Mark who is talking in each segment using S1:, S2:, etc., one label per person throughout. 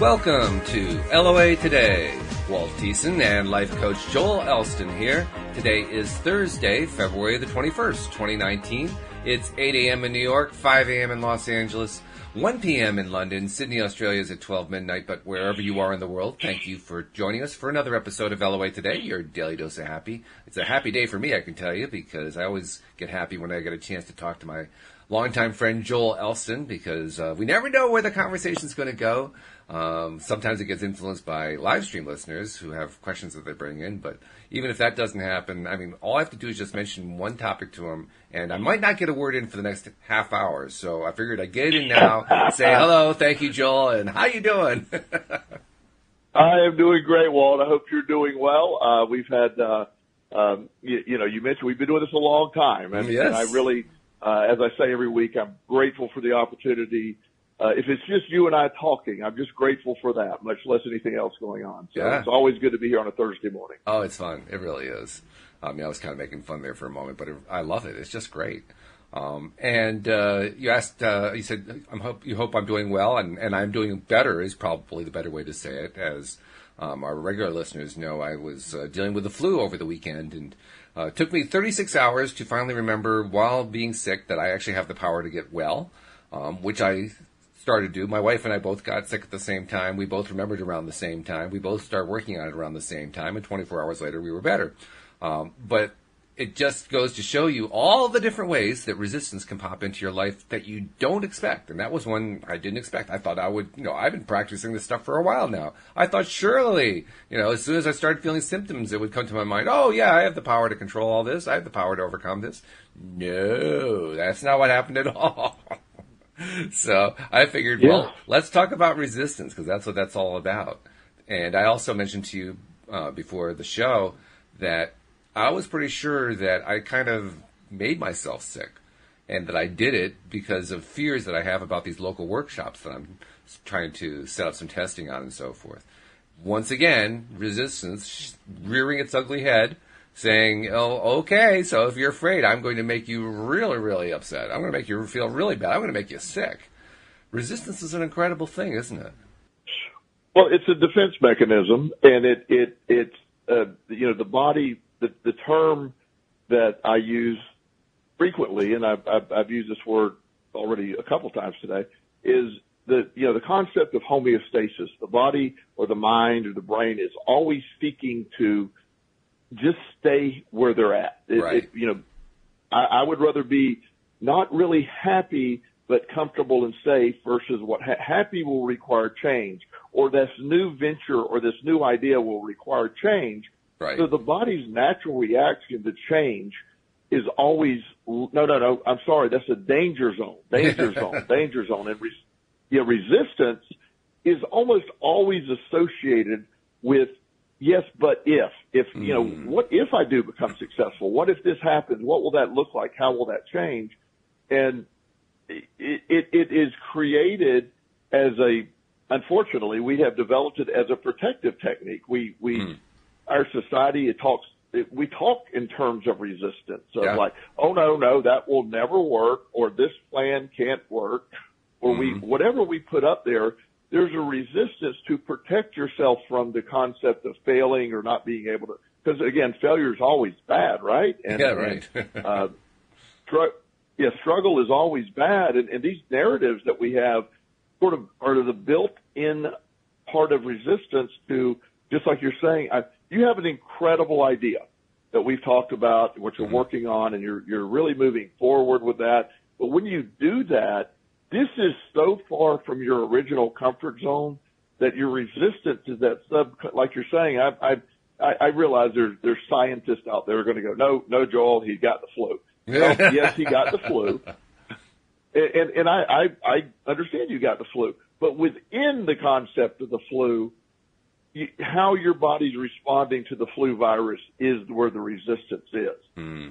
S1: Welcome to LOA Today. Walt Thiessen and life coach Joel Elston here. Today is Thursday, February the 21st, 2019. It's 8 a.m. in New York, 5 a.m. in Los Angeles, 1 p.m. in London. Sydney, Australia is at 12 midnight, but wherever you are in the world, thank you for joining us for another episode of LOA Today, your daily dose of happy. It's a happy day for me, I can tell you, because I always get happy when I get a chance to talk to my longtime friend Joel Elston, because we never know where the conversation's going to go. Sometimes it gets influenced by live stream listeners who have questions that they bring in, but even if that doesn't happen, I mean, all I have to do is just mention one topic to them, and I might not get a word in for the next half hour, so I figured I'd get it in now, say hello, thank you, Joel, and how you doing?
S2: I am doing great, Walt. I hope you're doing well. We've had, you mentioned we've been doing this a long time, and,
S1: yes.
S2: And I really, as I say every week, I'm grateful for the opportunity. If it's just you and I talking, I'm just grateful for that, much less anything else going on. So It's always good to be here on a Thursday morning.
S1: Oh, it's fun. It really is. I was kind of making fun there for a moment, but I love it. It's just great. And you asked, you said, you hope I'm doing well, and I'm doing better is probably the better way to say it. As our regular listeners know, I was dealing with the flu over the weekend, and it took me 36 hours to finally remember while being sick that I actually have the power to get well, which I started to do. My wife and I both got sick at the same time. We both remembered around the same time. We both started working on it around the same time, and 24 hours later, we were better. But it just goes to show you all the different ways that resistance can pop into your life that you don't expect. And that was one I didn't expect. I thought I would, I've been practicing this stuff for a while now. I thought surely, as soon as I started feeling symptoms, it would come to my mind, oh, yeah, I have the power to control all this. I have the power to overcome this. No, that's not what happened at all. So I figured, well, let's talk about resistance, because that's what that's all about. And I also mentioned to you before the show that I was pretty sure that I kind of made myself sick, and that I did it because of fears that I have about these local workshops that I'm trying to set up some testing on and so forth. Once again, resistance rearing its ugly head, saying, oh, okay, so if you're afraid, I'm going to make you really, really upset. I'm going to make you feel really bad. I'm going to make you sick. Resistance is an incredible thing, isn't it?
S2: Well, it's a defense mechanism, and it's the body, the term that I use frequently, and I've used this word already a couple times today, is the concept of homeostasis. The body or the mind or the brain is always seeking to just stay where they're at.
S1: Right.
S2: I would rather be not really happy but comfortable and safe versus what happy will require change, or this new venture or this new idea will require change.
S1: Right.
S2: So the body's natural reaction to change is always, no, I'm sorry, that's a danger zone. And resistance is almost always associated with yes, but if, what if I do become successful? What if this happens? What will that look like? How will that change? And it is created as unfortunately, we have developed it as a protective technique. Our society, we talk in terms of resistance. So like, oh no, that will never work, or this plan can't work, or whatever we put up there, there's a resistance to protect yourself from the concept of failing or not being able to, because again, failure is always bad, right?
S1: Right.
S2: Struggle is always bad. And these narratives that we have sort of are the built-in part of resistance to, just like you're saying, you have an incredible idea that we've talked about, what you're working on, and you're really moving forward with that. But when you do that, this is so far from your original comfort zone that your resistance to that like you're saying, I realize there's scientists out there who are going to go, no, Joel, he got the flu. Well, yes, he got the flu. And I understand you got the flu. But within the concept of the flu, how your body's responding to the flu virus is where the resistance is. I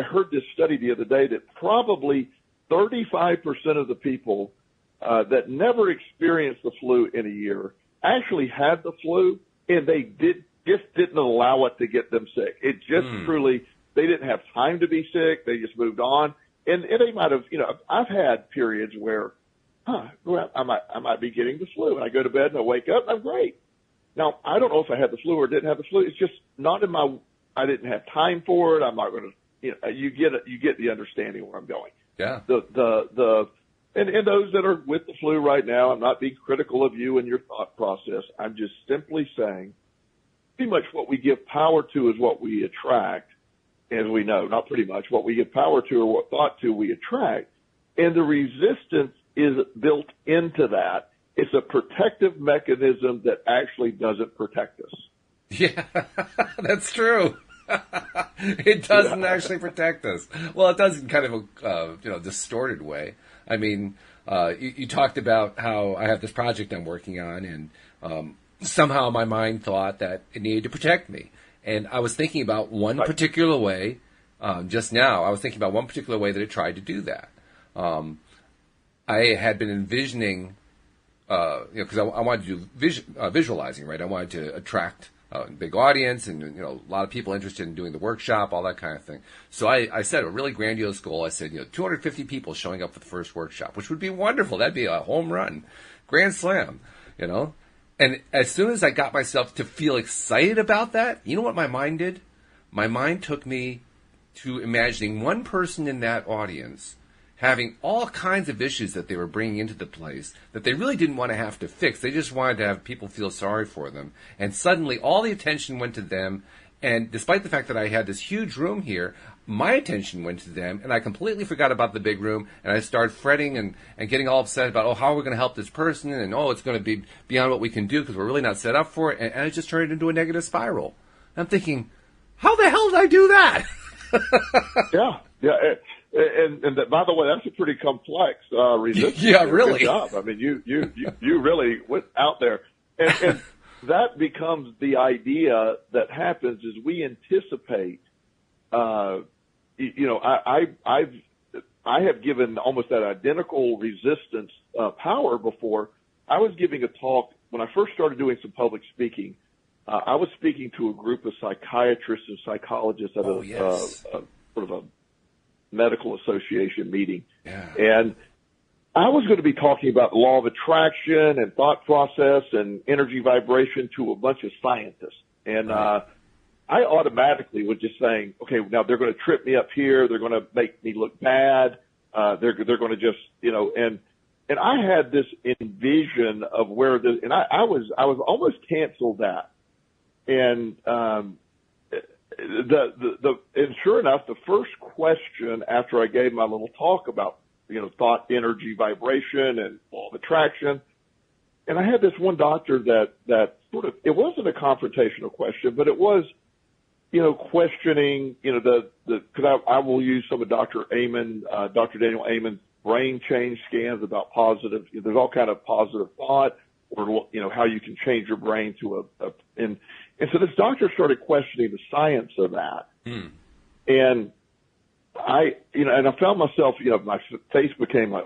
S2: heard this study the other day that probably 35% of the people that never experienced the flu in a year actually had the flu, and they just didn't allow it to get them sick. It just truly, they didn't have time to be sick. They just moved on. And they might have, I've had periods where well, I might be getting the flu. And I go to bed and I wake up and I'm great. Now, I don't know if I had the flu or didn't have the flu. It's just not in I didn't have time for it. I'm not going to, you get the understanding where I'm going.
S1: Yeah.
S2: And those that are with the flu right now, I'm not being critical of you and your thought process. I'm just simply saying pretty much what we give power to is what we attract, as we know, not pretty much. What we give power to or what thought to we attract. And the resistance is built into that. It's a protective mechanism that actually doesn't protect us.
S1: Yeah, that's true. It doesn't actually protect us. Well, it does in kind of a distorted way. I mean, you talked about how I have this project I'm working on, and somehow my mind thought that it needed to protect me. And I was thinking about one particular way. Just now, I was thinking about one particular way that it tried to do that. I had been envisioning, because I wanted to do visualizing, right? I wanted to attract a big audience and, a lot of people interested in doing the workshop, all that kind of thing. So I set a really grandiose goal. I said, 250 people showing up for the first workshop, which would be wonderful. That'd be a home run, grand slam, And as soon as I got myself to feel excited about that, you know what my mind did? My mind took me to imagining one person in that audience having all kinds of issues that they were bringing into the place that they really didn't want to have to fix. They just wanted to have people feel sorry for them. And suddenly all the attention went to them. And despite the fact that I had this huge room here, my attention went to them, and I completely forgot about the big room, and I started fretting and getting all upset about, how are we going to help this person, and, it's going to be beyond what we can do because we're really not set up for it, and it just turned into a negative spiral. And I'm thinking, how the hell did I do that?
S2: Yeah. And that, by the way, that's a pretty complex resistance.
S1: Yeah, really.
S2: Good job. I mean, you really went out there, and that becomes the idea that happens is we anticipate. I have given almost that identical resistance power before. I was giving a talk when I first started doing some public speaking. I was speaking to a group of psychiatrists and psychologists at a sort of a medical association meeting.
S1: Yeah.
S2: And I was going to be talking about the law of attraction and thought process and energy vibration to a bunch of scientists. And I automatically was just saying, okay, now they're going to trip me up here. They're going to make me look bad. They're going to just, and I had this envision of where this, and I was almost canceled that. And, and sure enough, the first question after I gave my little talk about, thought, energy, vibration, and law of attraction, and I had this one doctor that sort of, it wasn't a confrontational question, but it was, questioning, because I will use some of Dr. Daniel Amen's brain change scans about positive, there's all kind of positive thought, or, how you can change your brain to and so this doctor started questioning the science of that. And and I found myself, my face became like,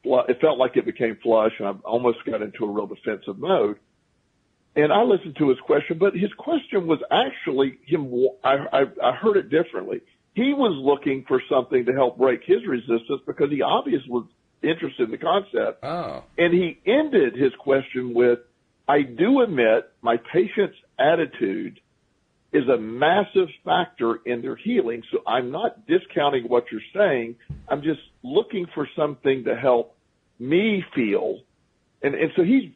S2: it felt like it became flush, and I almost got into a real defensive mode. And I listened to his question, but his question was actually I heard it differently. He was looking for something to help break his resistance because he obviously was interested in the concept.
S1: Oh.
S2: And he ended his question with, I do admit my patient's attitude is a massive factor in their healing. So I'm not discounting what you're saying. I'm just looking for something to help me feel. And so he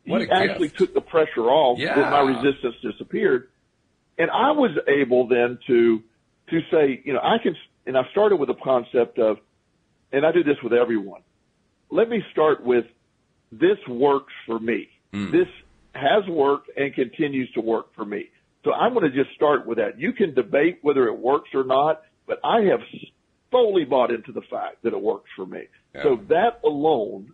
S2: actually took the pressure off.
S1: Yeah.
S2: That my resistance disappeared. And I was able then to say, and I started with a concept of, and I do this with everyone. Let me start with, this works for me. This has worked and continues to work for me. So I'm going to just start with that. You can debate whether it works or not, but I have fully bought into the fact that it works for me. Yeah. So that alone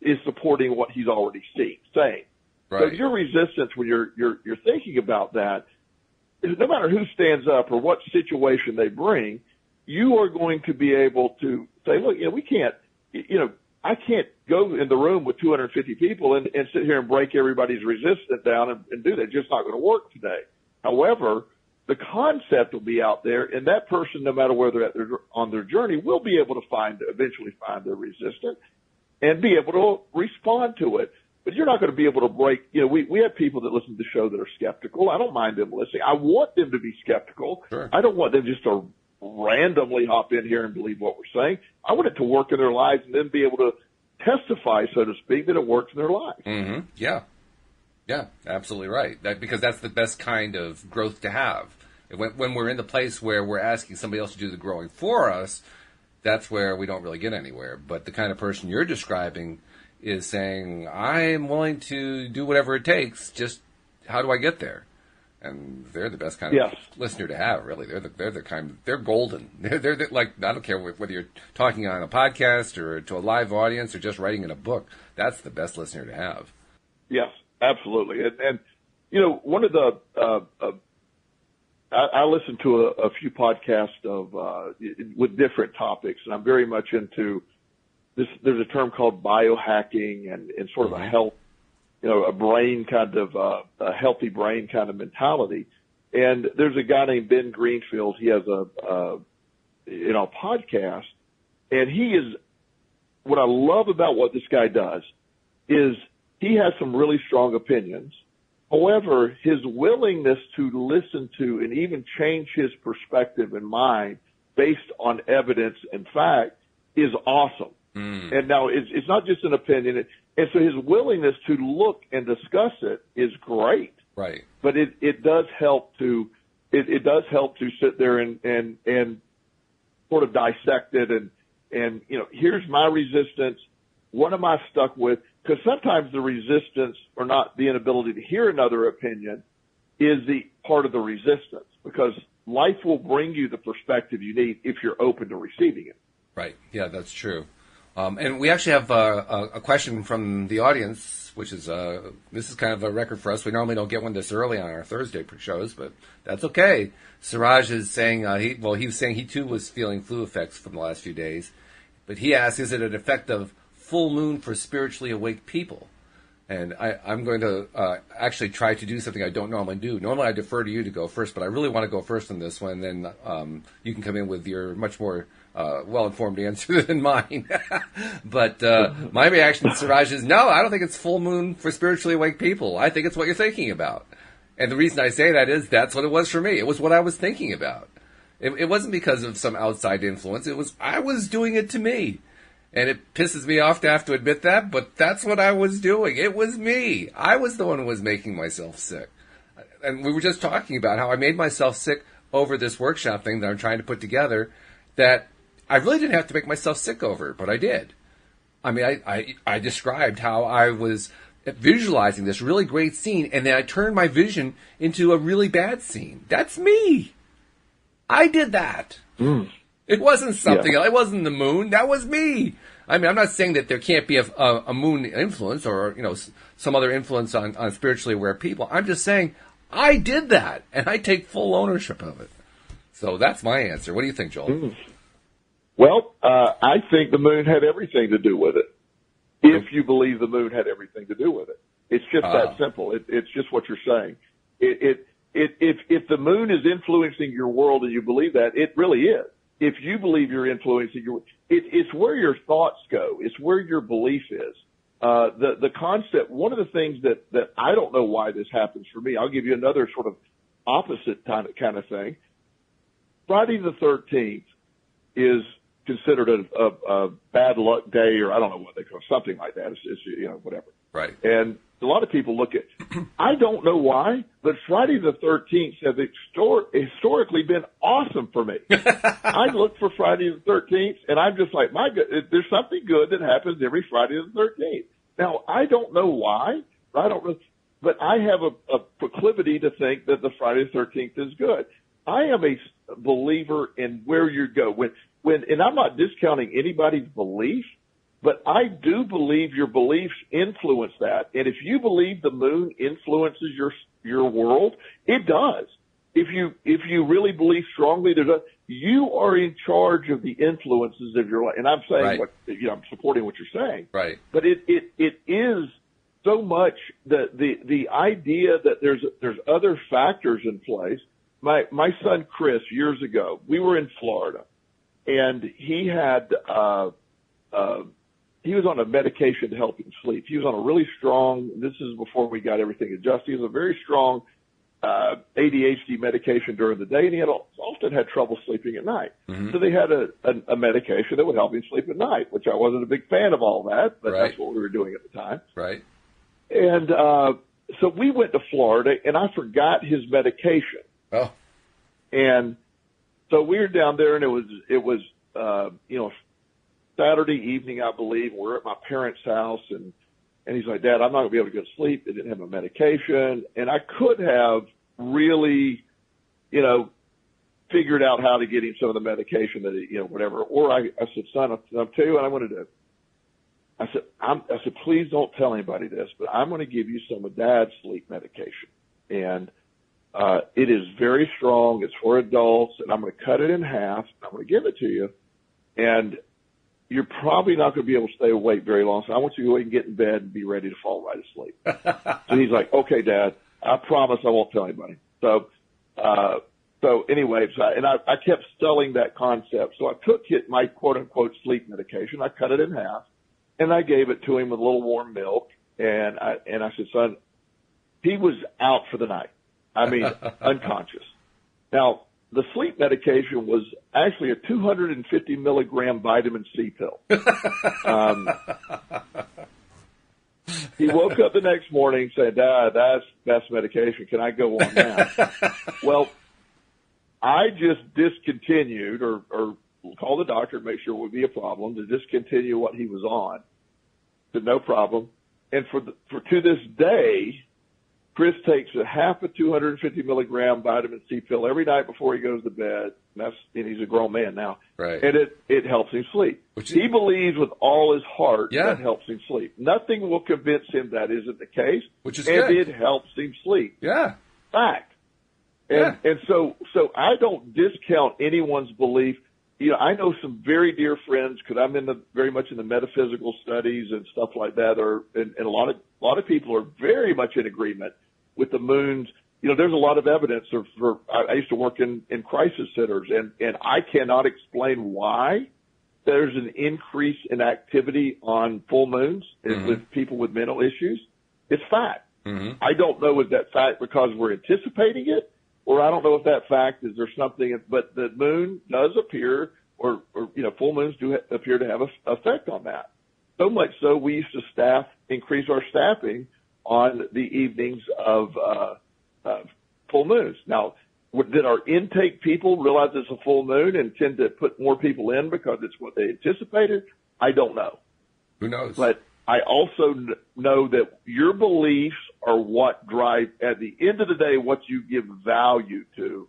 S2: is supporting what he's already saying. Right. So your resistance when you're thinking about that, no matter who stands up or what situation they bring, you are going to be able to say, look, we can't, I can't go in the room with 250 people and sit here and break everybody's resistance down and do that. It's just not going to work today. However, the concept will be out there, and that person, no matter where they're at on their journey, will be able to eventually find their resistance. and be able to respond to it. But you're not going to be able to break, we have people that listen to the show that are skeptical. I don't mind them listening. I want them to be skeptical.
S1: Sure.
S2: I don't want them just to randomly hop in here and believe what we're saying. I want it to work in their lives and then be able to testify, so to speak, that it works in their lives.
S1: Mm-hmm. Yeah. Yeah, absolutely right. Because that's the best kind of growth to have. When we're in the place where we're asking somebody else to do the growing for us, that's where we don't really get anywhere. But the kind of person you're describing is saying, I'm willing to do whatever it takes, just how do I get there? And they're the best kind of listener to have, really. They're golden. They're like, I don't care whether you're talking on a podcast or to a live audience or just writing in a book. That's the best listener to have.
S2: Yes, absolutely. And one of the, I listen to a few podcasts with different topics, and I'm very much into this. There's a term called biohacking and sort of a health, a brain kind of, a healthy brain kind of mentality. And there's a guy named Ben Greenfield. He has a podcast, and what I love about what this guy does is he has some really strong opinions. However, his willingness to listen to and even change his perspective and mind based on evidence and fact is awesome. And now it's not just an opinion. And so his willingness to look and discuss it is great.
S1: Right.
S2: But it does help to sit there and sort of dissect it and here's my resistance. What am I stuck with? Because sometimes the resistance, or not the inability to hear another opinion, is the part of the resistance, because life will bring you the perspective you need if you're open to receiving it.
S1: Right. Yeah, that's true. And we actually have a question from the audience, which is this is kind of a record for us. We normally don't get one this early on our Thursday shows, but that's okay. Siraj is saying he was saying he too was feeling flu effects from the last few days, but he asks, is it an effect of full moon for spiritually awake people? And I'm going to actually try to do something I don't normally do. Normally I defer to you to go first, but I really want to go first on this one. Then you can come in with your much more well-informed answer than mine. But my reaction to Siraj is, no, I don't think it's full moon for spiritually awake people. I think it's what you're thinking about. And the reason I say that is that's what it was for me. It was what I was thinking about. It wasn't because of some outside influence. I was doing it to me. And it pisses me off to have to admit that, but that's what I was doing. It was me. I was the one who was making myself sick. And we were just talking about how I made myself sick over this workshop thing that I'm trying to put together that I really didn't have to make myself sick over, but I did. I mean, I described how I was visualizing this really great scene, and then I turned my vision into a really bad scene. That's me. I did that. It wasn't something else. It wasn't the moon. That was me. I mean, I'm not saying that there can't be a moon influence or, some other influence on spiritually aware people. I'm just saying I did that, and I take full ownership of it. So that's my answer. What do you think, Joel?
S2: Well, I think the moon had everything to do with it. If you believe the moon had everything to do with it. It's just that simple. It's just what you're saying. If the moon is influencing your world and you believe that, it really is. If you believe you're influencing it's where your thoughts go. It's where your belief is. The concept, one of the things that I don't know why this happens for me, I'll give you another sort of opposite kind of thing. Friday the 13th is considered a bad luck day, or I don't know what they call it, something like that. It's whatever.
S1: Right.
S2: And a lot of people look at, I don't know why, but Friday the 13th has historically been awesome for me. I look for Friday the 13th, and I'm just like, my God, there's something good that happens every Friday the 13th. Now, I don't know why. I don't know, but I have a proclivity to think that the Friday the 13th is good. I am a believer in where you go. And I'm not discounting anybody's belief, but I do believe your beliefs influence that. And if you believe the moon influences your world, it does. If you really believe strongly that you are in charge of the influences of your life. And I'm saying I'm supporting what you're saying.
S1: Right.
S2: But it is so much the idea that there's other factors in place. My son Chris, years ago, we were in Florida, and he had he was on a medication to help him sleep. He was on a really strong, this is before we got everything adjusted. He was a very strong ADHD medication during the day, and he had often had trouble sleeping at night. Mm-hmm. So they had a medication that would help him sleep at night, which I wasn't a big fan of all that, but that's what we were doing at the time.
S1: Right.
S2: And so we went to Florida, and I forgot his medication.
S1: Oh.
S2: And so we were down there, and it was Saturday evening, I believe. We're at my parents' house, and he's like, Dad, I'm not going to be able to go to sleep. They didn't have a medication. And I could have really, figured out how to get him some of the medication that, whatever. Or I said, son, I'll tell you what I'm going to do. I said, please don't tell anybody this, but I'm going to give you some of Dad's sleep medication. And it is very strong. It's for adults, and I'm going to cut it in half. I'm going to give it to you. And you're probably not going to be able to stay awake very long, so I want you to go ahead and get in bed and be ready to fall right asleep. So he's like, okay, Dad, I promise I won't tell anybody. So anyway, I kept selling that concept. So I took my quote-unquote sleep medication, I cut it in half, and I gave it to him with a little warm milk, and I said, son, he was out for the night. I mean, unconscious. Now, the sleep medication was actually a 250 milligram vitamin C pill. He woke up the next morning saying, Dad, that's best medication. Can I go on that? Well, I just discontinued or called the doctor to make sure it would be a problem to discontinue what he was on. Said no problem. And to this day, Chris takes a half a 250 milligram vitamin C pill every night before he goes to bed. And he's a grown man now.
S1: Right.
S2: And it helps him sleep. He believes with all his heart that helps him sleep. Nothing will convince him that isn't the case.
S1: Which is
S2: and
S1: good.
S2: It helps him sleep.
S1: Yeah.
S2: Fact. And so I don't discount anyone's belief. I know some very dear friends because I'm very much in the metaphysical studies and stuff like that. And a lot of people are very much in agreement with the moons. There's a lot of evidence I used to work in crisis centers, and I cannot explain why there's an increase in activity on full moons with people with mental issues. It's fact. Mm-hmm. I don't know if that fact because we're anticipating it, or I don't know if that fact is there something, but the moon does appear, or full moons do appear to have an effect on that. So much so we used to increase our staffing on the evenings of full moons. Now, did our intake people realize it's a full moon and tend to put more people in because it's what they anticipated? I don't know.
S1: Who knows?
S2: But I also know that your beliefs are what drive, at the end of the day, what you give value to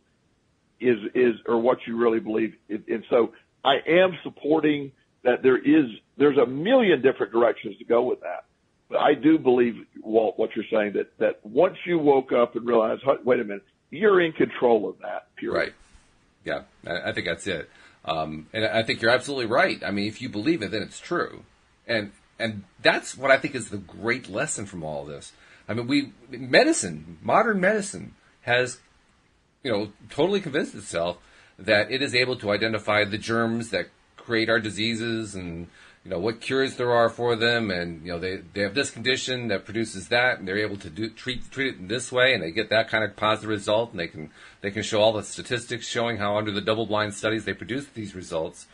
S2: is or what you really believe. And so I am supporting that there's a million different directions to go with that. But I do believe, Walt, what you're saying, that once you woke up and realized, wait a minute, you're in control of that, period.
S1: Right. Yeah, I think that's it. And I think you're absolutely right. I mean, if you believe it, then it's true. And that's what I think is the great lesson from all this. I mean, modern medicine has, totally convinced itself that it is able to identify the germs that create our diseases and, what cures there are for them. And, they have this condition that produces that, and they're able to treat it in this way, and they get that kind of positive result, and they can show all the statistics showing how under the double-blind studies they produce these results.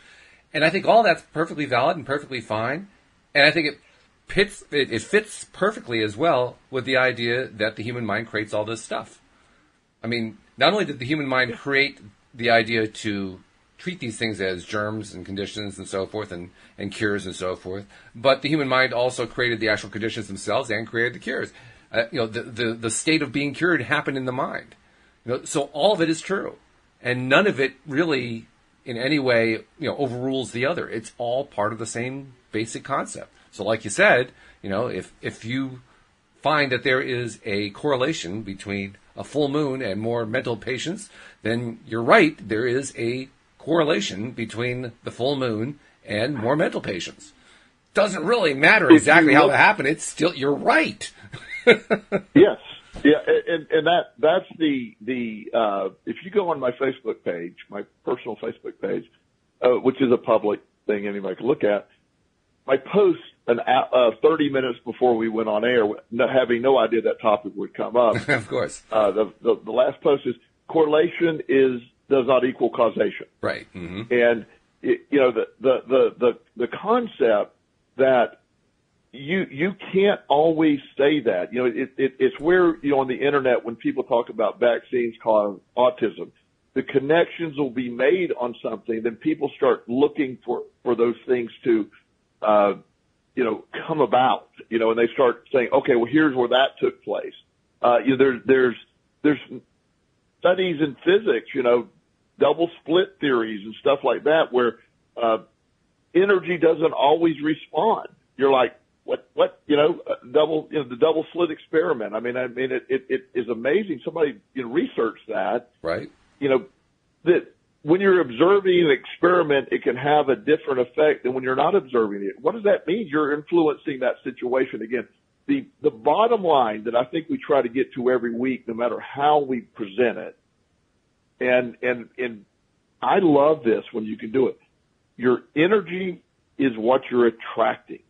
S1: And I think all that's perfectly valid and perfectly fine. And I think it fits perfectly as well with the idea that the human mind creates all this stuff. I mean, not only did the human mind create the idea to treat these things as germs and conditions and so forth and cures and so forth, but the human mind also created the actual conditions themselves and created the cures. The state of being cured happened in the mind. So all of it is true. And none of it really in any way, overrules the other. It's all part of the same basic concept. So like you said, if you find that there is a correlation between a full moon and more mental patients, then you're right, there is a correlation between the full moon and more mental patients. Doesn't really matter exactly how it happened. It's still, you're right.
S2: Yes. Yeah. And that's the if you go on my Facebook page, my personal Facebook page, which is a public thing anybody can look at, my posts 30 minutes before we went on air, having no idea that topic would come up.
S1: Of course.
S2: The last post is correlation does not equal causation.
S1: Right. Mm-hmm.
S2: And the concept that you can't always say that. It's where, on the internet, when people talk about vaccines cause autism, the connections will be made on something, then people start looking for those things to, come about, and they start saying, okay, well, here's where that took place. There's studies in physics, double split theories and stuff like that, where, energy doesn't always respond. You're like, what, the double slit experiment. I mean, it is amazing. Somebody researched that.
S1: Right.
S2: That when you're observing an experiment, it can have a different effect than when you're not observing it. What does that mean? You're influencing that situation. Again, the bottom line that I think we try to get to every week, no matter how we present it, and I love this when you can do it. Your energy is what you're attracting.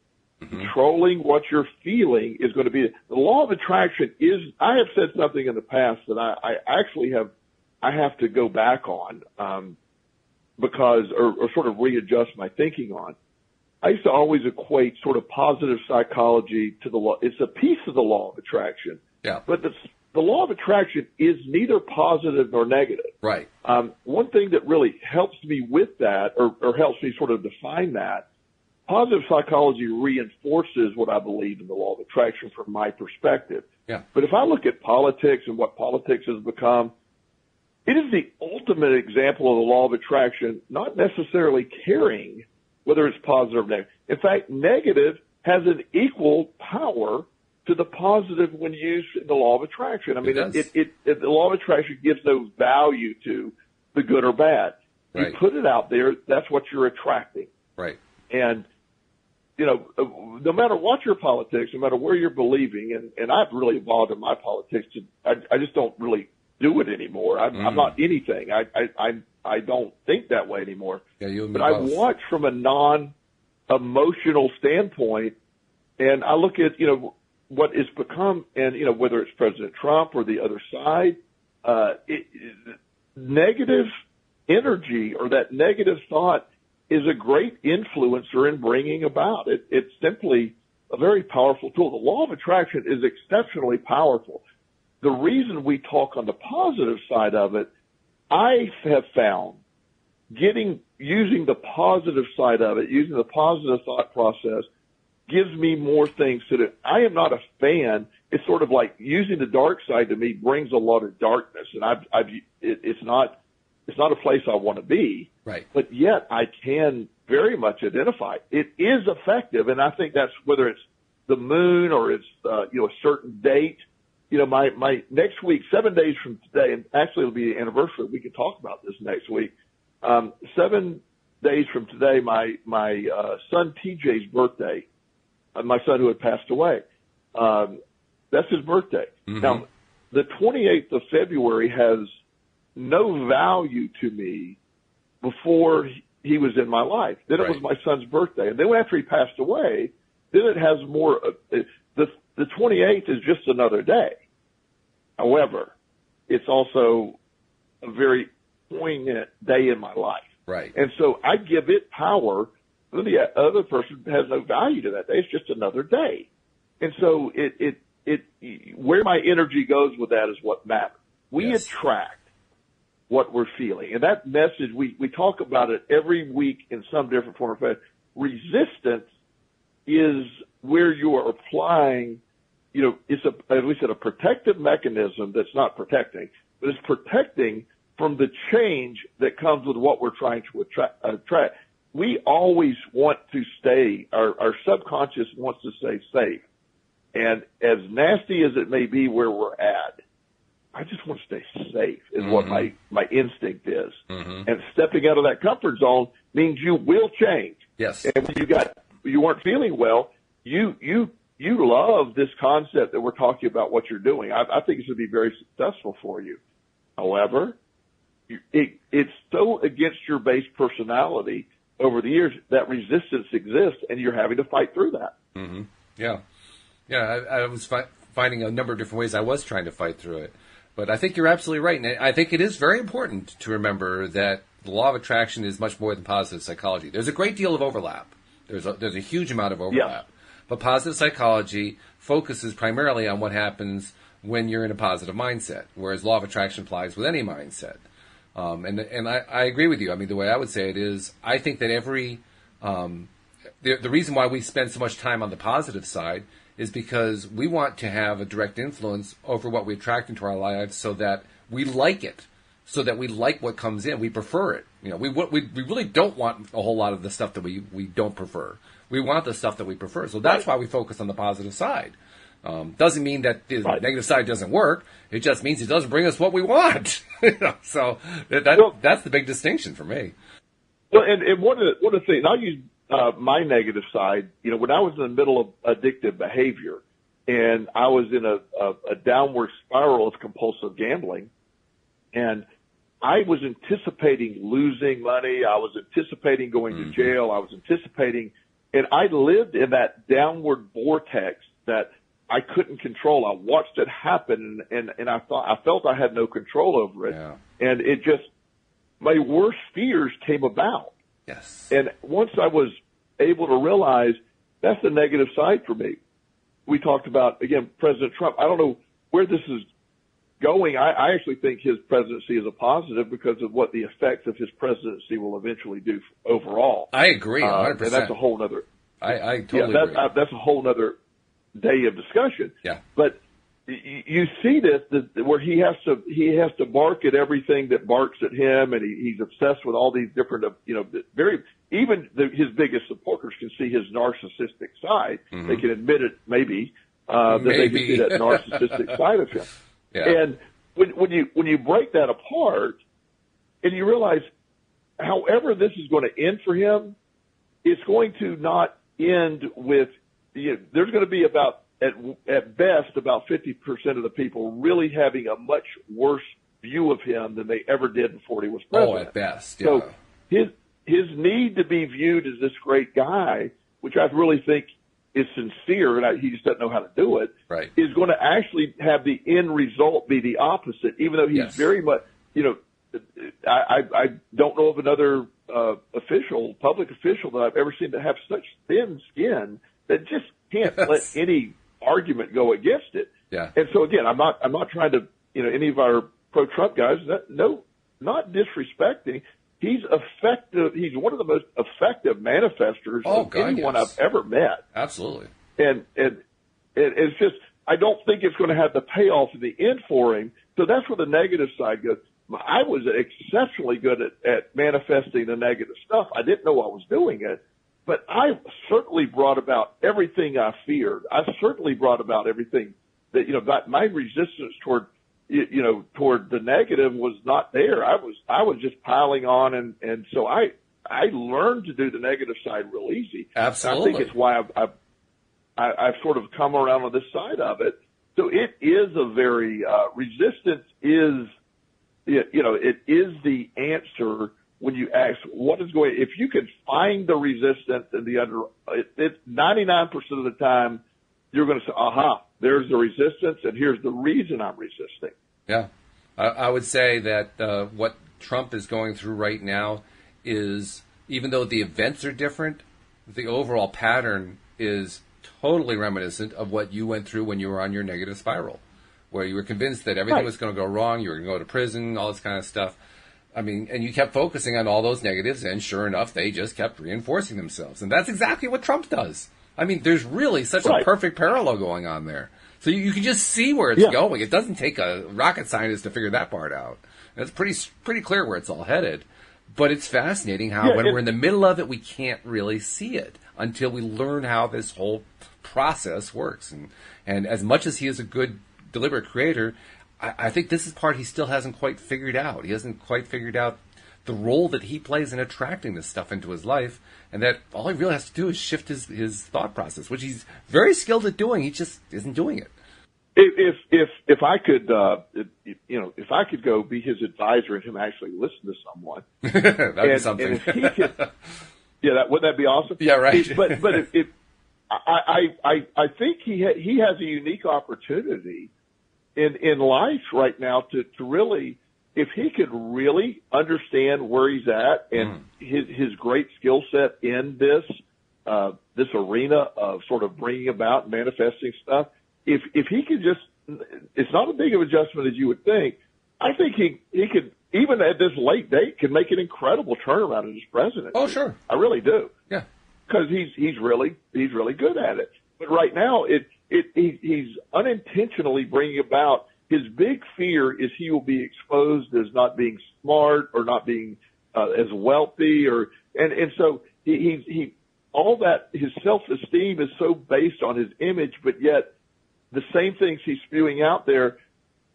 S2: Mm-hmm. Controlling what you're feeling is going to be the law of attraction. I have said something in the past that I actually have to go back on, because, or sort of readjust my thinking on. I used to always equate sort of positive psychology to the law. It's a piece of the law of attraction.
S1: Yeah.
S2: But the law of attraction is neither positive nor negative.
S1: Right.
S2: One thing that really helps me with that, or helps me sort of define that, positive psychology reinforces what I believe in the law of attraction from my perspective.
S1: Yeah.
S2: But if I look at politics and what politics has become, it is the ultimate example of the law of attraction, not necessarily caring whether it's positive or negative. In fact, negative has an equal power to the positive when used in the law of attraction. I mean, the law of attraction gives no value to the good or bad.
S1: Right.
S2: You put it out there, that's what you're attracting.
S1: Right.
S2: And, no matter what your politics, no matter where you're believing, and I've really evolved in my politics, I just don't really do it anymore. I'm not anything. I don't think that way anymore.
S1: Yeah, you and me
S2: but
S1: both.
S2: I watch from a non-emotional standpoint, and I look at, what it's become, and, whether it's President Trump or the other side, negative energy or that negative thought is a great influencer in bringing about. It's simply a very powerful tool. The law of attraction is exceptionally powerful. The reason we talk on the positive side of it, I have found using the positive side of it, using the positive thought process, gives me more things to do. I am not a fan. It's sort of like using the dark side to me brings a lot of darkness, and it's not a place I want to be.
S1: Right.
S2: But yet I can very much identify it is effective, and I think that's whether it's the moon or it's a certain date. My next week, 7 days from today, and actually it'll be the anniversary. We can talk about this next week. 7 days from today, my son TJ's birthday. My son who had passed away. That's his birthday. Mm-hmm. Now, the 28th of February has no value to me before he was in my life. Then it was my son's birthday. And then after he passed away, then it has more. The 28th is just another day. However, it's also a very poignant day in my life.
S1: Right.
S2: And so I give it power. The other person has no value to that day. It's just another day. And so where my energy goes with that is what matters. We attract what we're feeling. And that message, we talk about it every week in some different form or fashion. Resistance is where you are applying, it's as we said, a protective mechanism that's not protecting, but it's protecting from the change that comes with what we're trying to attract. We always want to stay, our subconscious wants to stay safe. And as nasty as it may be where we're at, I just want to stay safe is what my instinct is. Mm-hmm. And stepping out of that comfort zone means you will change.
S1: Yes.
S2: And when you weren't feeling well, you love this concept that we're talking about what you're doing. I think it's going to be very successful for you. However, it's so against your base personality, over the years, that resistance exists, and you're having to fight through that.
S1: Mm-hmm. Yeah. Yeah, I was finding a number of different ways I was trying to fight through it. But I think you're absolutely right. And I think it is very important to remember that the law of attraction is much more than positive psychology. There's a great deal of overlap. There's a huge amount of overlap. Yeah. But positive psychology focuses primarily on what happens when you're in a positive mindset, whereas law of attraction applies with any mindset. And I agree with you. I mean, the way I would say it is, I think that the reason why we spend so much time on the positive side is because we want to have a direct influence over what we attract into our lives so that we like it, so that we like what comes in. We prefer it. You know, we really don't want a whole lot of the stuff that we don't prefer. We want the stuff that we prefer. So that's why we focus on the positive side. Doesn't mean that the negative side doesn't work. It just means it doesn't bring us what we want. So that's the big distinction for me.
S2: Well, and one of the things, I'll use my negative side. You know, when I was in the middle of addictive behavior and I was in a downward spiral of compulsive gambling, and I was anticipating losing money. I was anticipating going to jail. I was anticipating, and I lived in that downward vortex that I couldn't control. I watched it happen, and I felt I had no control over it. Yeah. And it just, my worst fears came about.
S1: Yes.
S2: And once I was able to realize that's the negative side for me. We talked about, again, President Trump. I don't know where this is going. I actually think his presidency is a positive because of what the effects of his presidency will eventually do overall.
S1: I agree, 100%.
S2: And that's a whole other.
S1: I totally agree.
S2: That's a whole other day of discussion.
S1: Yeah.
S2: But you see this where he has to bark at everything that barks at him, and he's obsessed with all these different, his biggest supporters can see his narcissistic side. Mm-hmm. They can admit it, maybe. That they can see that narcissistic side of him.
S1: Yeah.
S2: And when you break that apart, and you realize, however this is going to end for him, it's going to not end with. There's going to be at best about 50% of the people really having a much worse view of him than they ever did before he was president.
S1: Oh, at best. Yeah.
S2: So his need to be viewed as this great guy, which I really think is sincere, and he just doesn't know how to do it,
S1: right,
S2: is going to actually have the end result be the opposite, even though he's very much, I don't know of another public official that I've ever seen to have such thin skin that just can't let any argument go against it.
S1: Yeah.
S2: And so again, I'm not trying to, any of our pro-Trump guys, not disrespecting. He's effective. He's one of the most effective manifestors of anyone I've ever met.
S1: Absolutely.
S2: And it's just, I don't think it's going to have the payoff in the end for him. So that's where the negative side goes. I was exceptionally good at manifesting the negative stuff. I didn't know I was doing it, but I certainly brought about everything I feared. I certainly brought about everything that, my resistance toward the negative was not there. I was just piling on. And so I learned to do the negative side real easy.
S1: Absolutely.
S2: I think it's why I've sort of come around on this side of it. So it is a very, resistance is, it is the answer when you ask what is going, if you can find the resistance and it's 99% of the time you're going to say, aha, there's the resistance and here's the reason I'm resisting.
S1: Yeah. I would say that what Trump is going through right now is, even though the events are different, the overall pattern is totally reminiscent of what you went through when you were on your negative spiral, where you were convinced that everything was going to go wrong, you were going to go to prison, all this kind of stuff. I mean, and you kept focusing on all those negatives, and sure enough, they just kept reinforcing themselves. And that's exactly what Trump does. I mean, there's really such a perfect parallel going on there. So you can just see where it's going. It doesn't take a rocket scientist to figure that part out. And it's pretty clear where it's all headed. But it's fascinating how when we're in the middle of it, we can't really see it until we learn how this whole process works. And as much as he is a good, deliberate creator, I think this is part he still hasn't quite figured out. He hasn't quite figured out the role that he plays in attracting this stuff into his life, and that all he really has to do is shift his thought process, which he's very skilled at doing. He just isn't doing it.
S2: If I could, if I could go be his advisor and him actually listen to someone,
S1: that'd be something.
S2: And Yeah, wouldn't that be awesome?
S1: Yeah, right.
S2: But if I think he has a unique opportunity in life right now to really, if he could really understand where he's at and his great skill set in this arena of sort of bringing about manifesting stuff, if he could just, it's not as big of an adjustment as you would think. I think he could, even at this late date, can make an incredible turnaround in his presidency.
S1: Oh, sure.
S2: I really do.
S1: Yeah.
S2: Because he's really good at it. But right now, he's unintentionally bringing about, his big fear is he will be exposed as not being smart or not being as wealthy, and so he all that, his self-esteem is so based on his image, but yet the same things he's spewing out there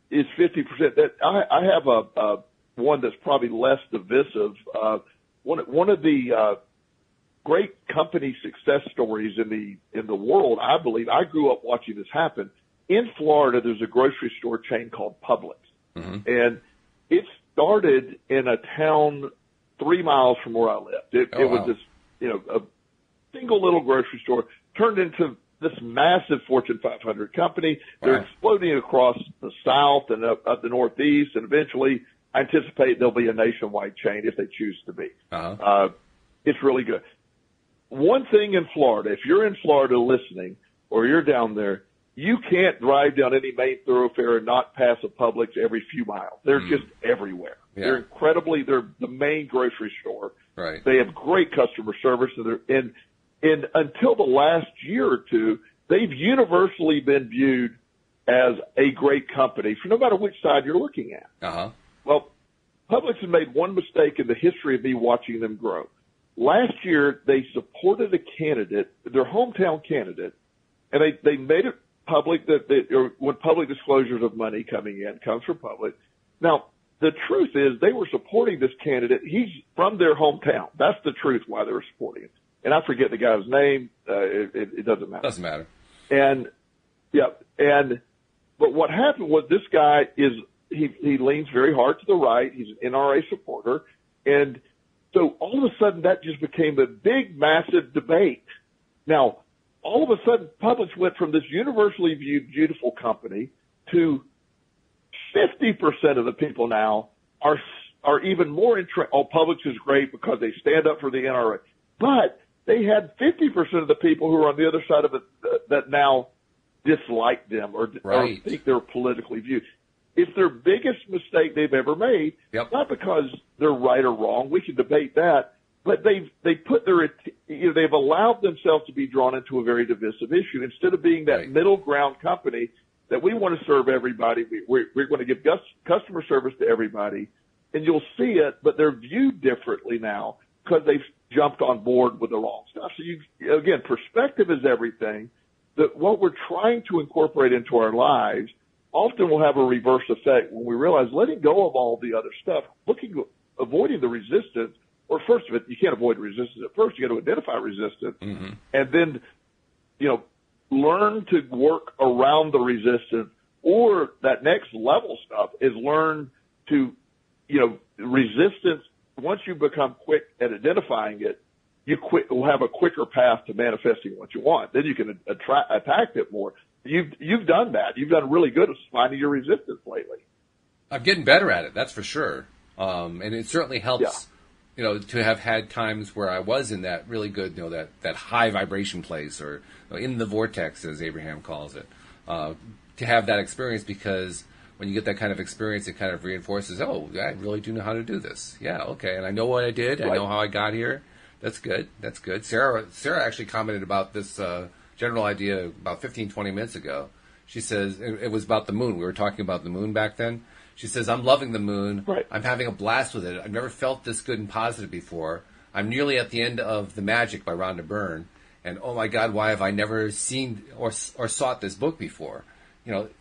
S2: is 50%. That I have a one that's probably less divisive. One of the great company success stories in the world, I believe. I grew up watching this happen. In Florida, there's a grocery store chain called Publix, and it started in a town 3 miles from where I lived. It was this, a single little grocery store turned into this massive Fortune 500 company. They're exploding across the South and up the Northeast, and eventually I anticipate there'll be a nationwide chain if they choose to be. It's really good. One thing in Florida, if you're in Florida listening or you're down there, you can't drive down any main thoroughfare and not pass a Publix every few miles. They're just everywhere. Yeah. They're the main grocery store.
S1: Right.
S2: They have great customer service, and until the last year or two, they've universally been viewed as a great company, for no matter which side you're looking at. Well, Publix has made one mistake in the history of me watching them grow. Last year, they supported a candidate, their hometown candidate, and they made it public when public disclosures of money coming in comes from Publix. Now, the truth is they were supporting this candidate. He's from their hometown. That's the truth why they were supporting him. And I forget the guy's name. It doesn't matter.
S1: Doesn't matter.
S2: But what happened was this guy he leans very hard to the right. He's an NRA supporter. And so all of a sudden that just became a big, massive debate. Now, all of a sudden Publix went from this universally viewed beautiful company to 50% of the people now are even more interested. Oh, Publix is great because they stand up for the NRA. But they had 50% of the people who are on the other side of it that now dislike them or think they're politically viewed. It's their biggest mistake they've ever made. Not because they're right or wrong. We can debate that. But they've allowed themselves to be drawn into a very divisive issue instead of being that middle ground company that we want to serve everybody. We're going to give customer service to everybody, and you'll see it. But they're viewed differently now because they've jumped on board with the wrong stuff. So again, perspective is everything. That what we're trying to incorporate into our lives often will have a reverse effect when we realize letting go of all the other stuff, avoiding the resistance. Or first of it, you can't avoid resistance at first. You got to identify resistance, and then, learn to work around the resistance. Or that next level stuff is learn to, resistance. Once you become quick at identifying it, you will have a quicker path to manifesting what you want. Then you can attack it more. You've done that. You've done really good at finding your resistance lately.
S1: I'm getting better at it. That's for sure. And it certainly helps. Yeah. To have had times where I was in that really good, that high vibration place, or in the vortex, as Abraham calls it, to have that experience, because when you get that kind of experience, it kind of reinforces, oh, I really do know how to do this. Yeah, okay, and I know what I did. I know how I got here. That's good. That's good. Sarah actually commented about this general idea about 15, 20 minutes ago. She says it was about the moon. We were talking about the moon back then. She says, I'm loving the moon. Right. I'm having a blast with it. I've never felt this good and positive before. I'm nearly at the end of The Magic by Rhonda Byrne. And, oh, my God, why have I never seen or sought this book before?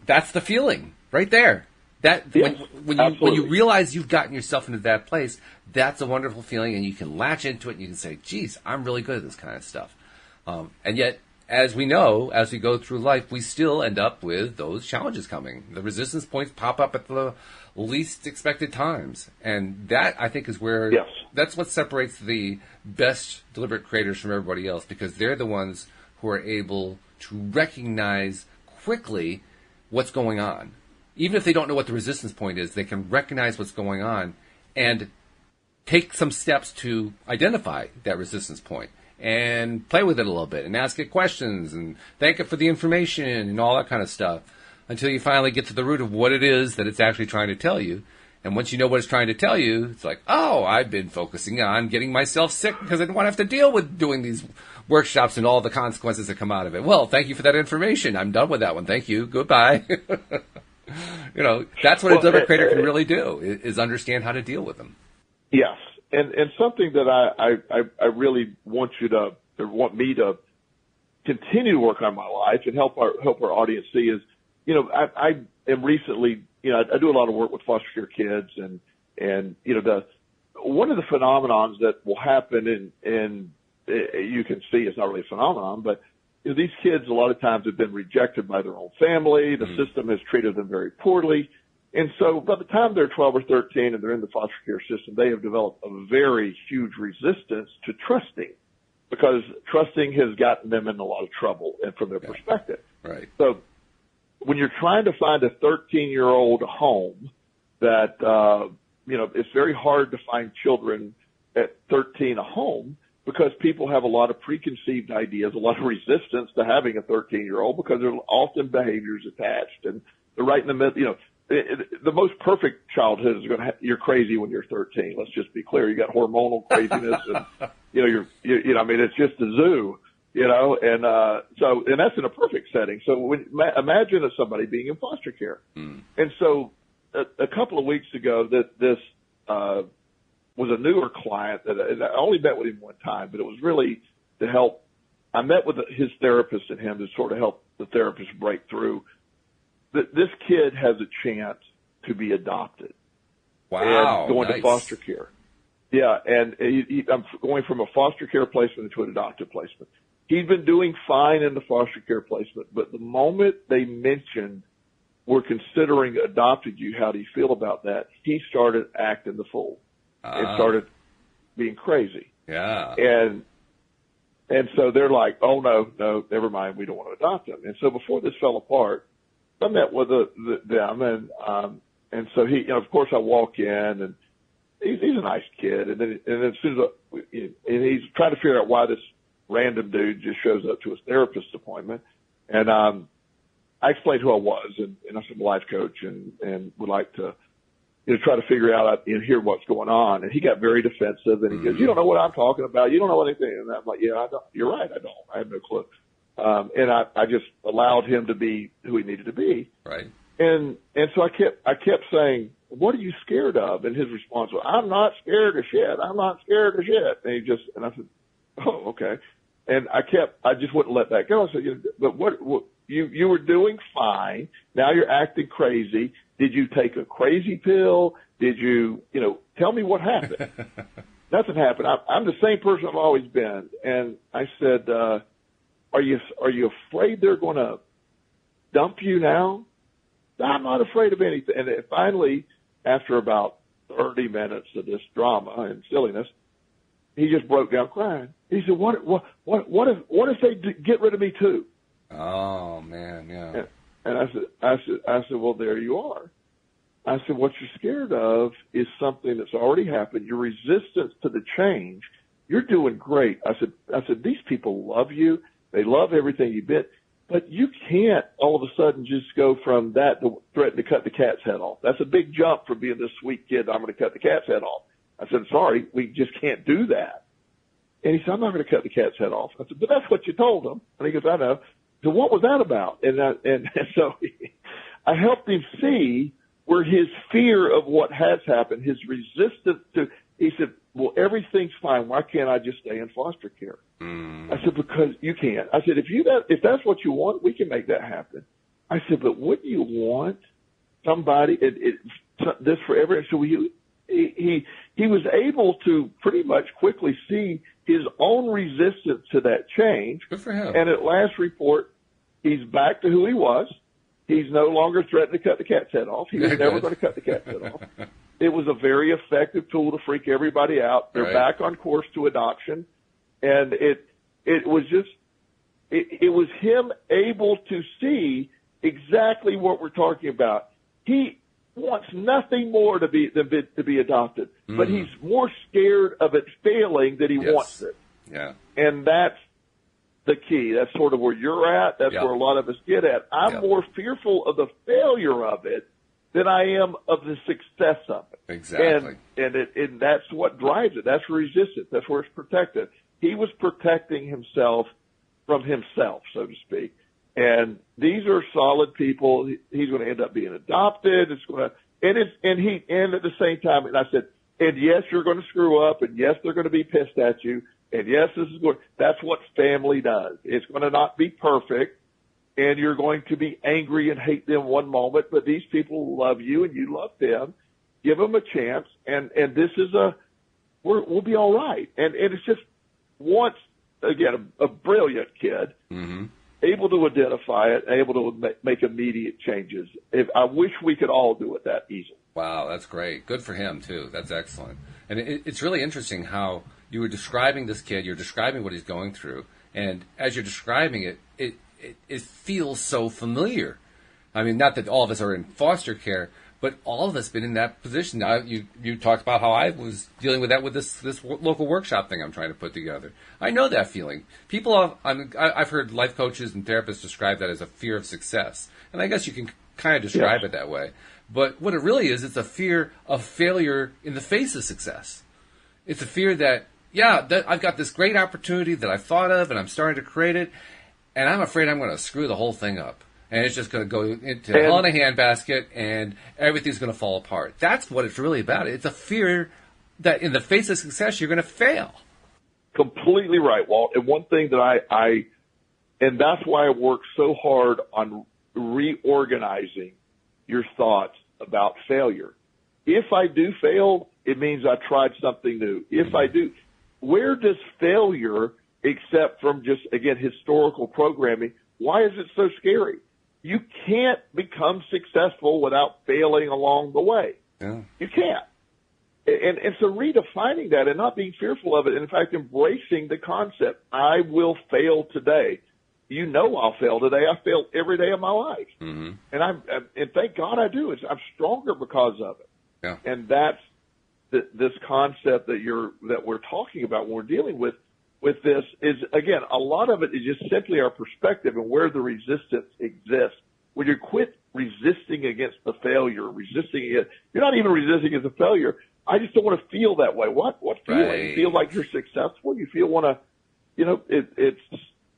S1: That's the feeling right there. That when you realize you've gotten yourself into that place, that's a wonderful feeling, and you can latch into it and you can say, geez, I'm really good at this kind of stuff. And yet, as we know, as we go through life, we still end up with those challenges coming. The resistance points pop up at the least expected times. And that, I think, is where that's what separates the best deliberate creators from everybody else, because they're the ones who are able to recognize quickly what's going on. Even if they don't know what the resistance point is, they can recognize what's going on and take some steps to identify that resistance point and play with it a little bit and ask it questions and thank it for the information and all that kind of stuff until you finally get to the root of what it is that it's actually trying to tell you. And once you know what it's trying to tell you, it's like, oh, I've been focusing on getting myself sick because I didn't want to have to deal with doing these workshops and all the consequences that come out of it. Well, thank you for that information. I'm done with that one. Thank you. Goodbye. That's what a deliberate creator can really do, is understand how to deal with them.
S2: Yes. And something that I really want me to continue to work on my life and help our audience see is, I am recently, I do a lot of work with foster care kids and one of the phenomenons that will happen and you can see it's not really a phenomenon, but these kids a lot of times have been rejected by their own family. The system has treated them very poorly. And so by the time they're 12 or 13 and they're in the foster care system, they have developed a very huge resistance to trusting, because trusting has gotten them in a lot of trouble and from their perspective.
S1: Right.
S2: So when you're trying to find a 13-year-old home that, it's very hard to find children at 13 a home, because people have a lot of preconceived ideas, a lot of resistance to having a 13-year-old because there are often behaviors attached, and they're right in the middle. The most perfect childhood is you're crazy when you're 13. Let's just be clear. You got hormonal craziness and, it's just a zoo, and that's in a perfect setting. So imagine somebody being in foster care. And so a couple of weeks ago this was a newer client that I only met with him one time, but it was really to help. I met with his therapist and him to sort of help the therapist break through. This kid has a chance to be adopted.
S1: Wow.
S2: And going
S1: nice.
S2: to foster care. Yeah. And I'm going from a foster care placement into an adoptive placement. He'd been doing fine in the foster care placement, but the moment they mentioned, we're considering adopting you, how do you feel about that? He started acting the fool and started being crazy.
S1: Yeah.
S2: And so they're like, oh, no, never mind. We don't want to adopt him. And so before this fell apart, I met with them and so he, of course I walk in and he's a nice kid. And then as soon as and he's trying to figure out why this random dude just shows up to his therapist's appointment. And, I explained who I was and I'm a life coach and would like to, try to figure out, hear what's going on. And he got very defensive and he goes, you don't know what I'm talking about. You don't know anything. And I'm like, yeah, I don't. You're right. I don't. I have no clue. And I just allowed him to be who he needed to be.
S1: Right.
S2: And so I kept saying, what are you scared of? And his response was, I'm not scared of shit. I'm not scared of shit. And I said, oh, okay. And I just wouldn't let that go. I said, but what you were doing fine. Now you're acting crazy. Did you take a crazy pill? Did you, tell me what happened? Nothing happened. I'm the same person I've always been. And I said, are you afraid they're going to dump you now? I'm not afraid of anything. And finally, after about 30 minutes of this drama and silliness, he just broke down crying. He said, what if they get rid of me too?
S1: Oh man. Yeah.
S2: And I said, well, there you are. I said, what you're scared of is something that's already happened. Your resistance to the change. You're doing great. I said, these people love you. They love everything you did, but you can't all of a sudden just go from that to threaten to cut the cat's head off. That's a big jump from being this sweet kid. I'm going to cut the cat's head off. I said, sorry, we just can't do that. And he said, I'm not going to cut the cat's head off. I said, but that's what you told him. And he goes, I know. So what was that about? And so I helped him see where his fear of what has happened, his resistance to, he said, well, everything's fine. Why can't I just stay in foster care? I said, because you can't. I said, if that's what you want, we can make that happen. I said, but wouldn't you want somebody, this forever? So he was able to pretty much quickly see his own resistance to that change.
S1: Good for him.
S2: And at last report, he's back to who he was. He's no longer threatening to cut the cat's head off. He was never going to cut the cat's head off. it was a very effective tool to freak everybody out. They're back on course to adoption. And it was just, it was him able to see exactly what we're talking about. He wants nothing more to be adopted, but he's more scared of it failing than he wants it.
S1: Yeah.
S2: And that's the key. That's sort of where you're at. That's where a lot of us get at. I'm more fearful of the failure of it than I am of the success of it.
S1: Exactly.
S2: And that's what drives it. That's resistance. That's where it's protected. He was protecting himself from himself, so to speak. And these are solid people. He's going to end up being adopted. It's going to, and at the same time, and I said, and yes, you're going to screw up, and yes, they're going to be pissed at you, and yes, that's what family does. It's going to not be perfect, and you're going to be angry and hate them one moment, but these people love you and you love them. Give them a chance, and this is we'll be all right. And it's just once again a brilliant kid, able to identify it, able to make immediate changes. I wish we could all do it that easily.
S1: Wow, that's great. Good for him too. That's excellent. And it's really interesting how you were describing this kid. You're describing what he's going through, and as you're describing it, it feels so familiar. I mean, not that all of us are in foster care, but all of us been in that position. Now, you talked about how I was dealing with that with this local workshop thing I'm trying to put together. I know that feeling. I've heard life coaches and therapists describe that as a fear of success, and I guess you can kind of describe it that way. But what it really is, it's a fear of failure in the face of success. It's a fear that I've got this great opportunity that I've thought of, and I'm starting to create it, and I'm afraid I'm going to screw the whole thing up. And it's just going to go into hell in a handbasket, and everything's going to fall apart. That's what it's really about. It's a fear that in the face of success, you're going to fail.
S2: Completely right, Walt. And one thing that and that's why I work so hard on reorganizing your thoughts about failure. If I do fail, it means I tried something new. If I do, where does failure, except from just, again, historical programming, why is it so scary? You can't become successful without failing along the way.
S1: Yeah.
S2: You can't. And so redefining that and not being fearful of it, and in fact, embracing the concept, I will fail today. You know I'll fail today. I fail every day of my life.
S1: Mm-hmm.
S2: And thank God I do. I'm stronger because of it.
S1: Yeah.
S2: And that's this concept that we're talking about when we're dealing with this is, again, a lot of it is just simply our perspective and where the resistance exists. When you quit resisting against the failure, resisting it, you're not even resisting against the failure. I just don't want to feel that way. What feeling?
S1: Right.
S2: You feel like you're successful? You feel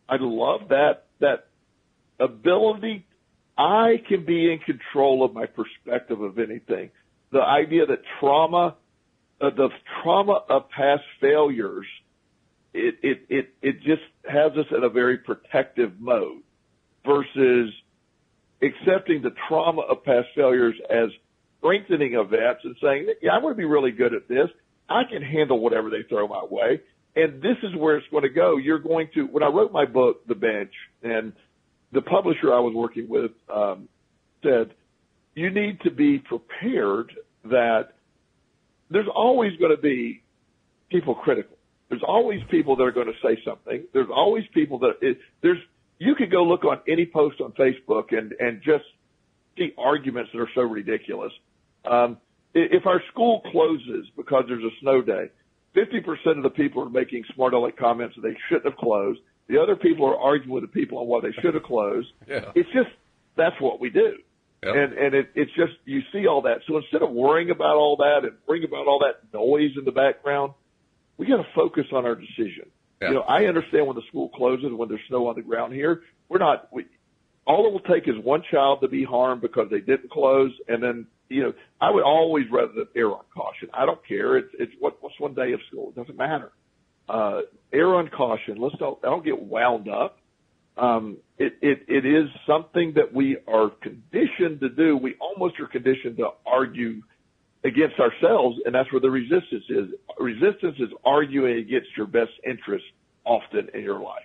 S2: I love that ability. I can be in control of my perspective of anything. The idea that the trauma of past failures, it just has us in a very protective mode versus accepting the trauma of past failures as strengthening events and saying, yeah, I'm going to be really good at this. I can handle whatever they throw my way. And this is where it's going to go. When I wrote my book, The Bench, and the publisher I was working with said, you need to be prepared that there's always going to be people critical. There's always people that are going to say something. There's always people you could go look on any post on Facebook and just see arguments that are so ridiculous. If our school closes because there's a snow day, 50% of the people are making smart aleck comments that they shouldn't have closed. The other people are arguing with the people on why they should have closed.
S1: Yeah.
S2: It's just, that's what we do.
S1: Yep.
S2: And it's just, you see all that. So instead of worrying about all that and worrying about all that noise in the background, we got to focus on our decision.
S1: Yeah.
S2: I understand when the school closes, when there's snow on the ground here, all it will take is one child to be harmed because they didn't close. And then, I would always rather err on caution. I don't care. It's what's one day of school. It doesn't matter. Err on caution. I don't get wound up. It is something that we are conditioned to do. We almost are conditioned to argue against ourselves, and that's where the resistance is. Resistance is arguing against your best interest often in your life.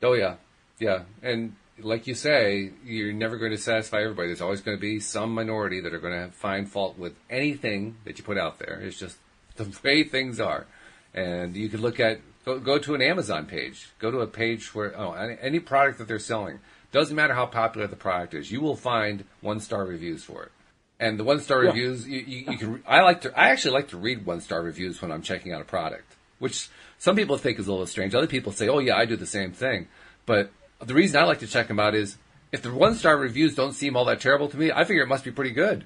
S1: Oh, yeah. Yeah. And like you say, you're never going to satisfy everybody. There's always going to be some minority that are going to find fault with anything that you put out there. It's just the way things are. And you could look at, go to an Amazon page. Go to a page where, any product that they're selling. Doesn't matter how popular the product is. You will find 1-star reviews for it. And the 1-star reviews, you can. I actually like to read 1-star reviews when I'm checking out a product, which some people think is a little strange. Other people say, "Oh yeah, I do the same thing." But the reason I like to check them out is if the 1-star reviews don't seem all that terrible to me, I figure it must be pretty good.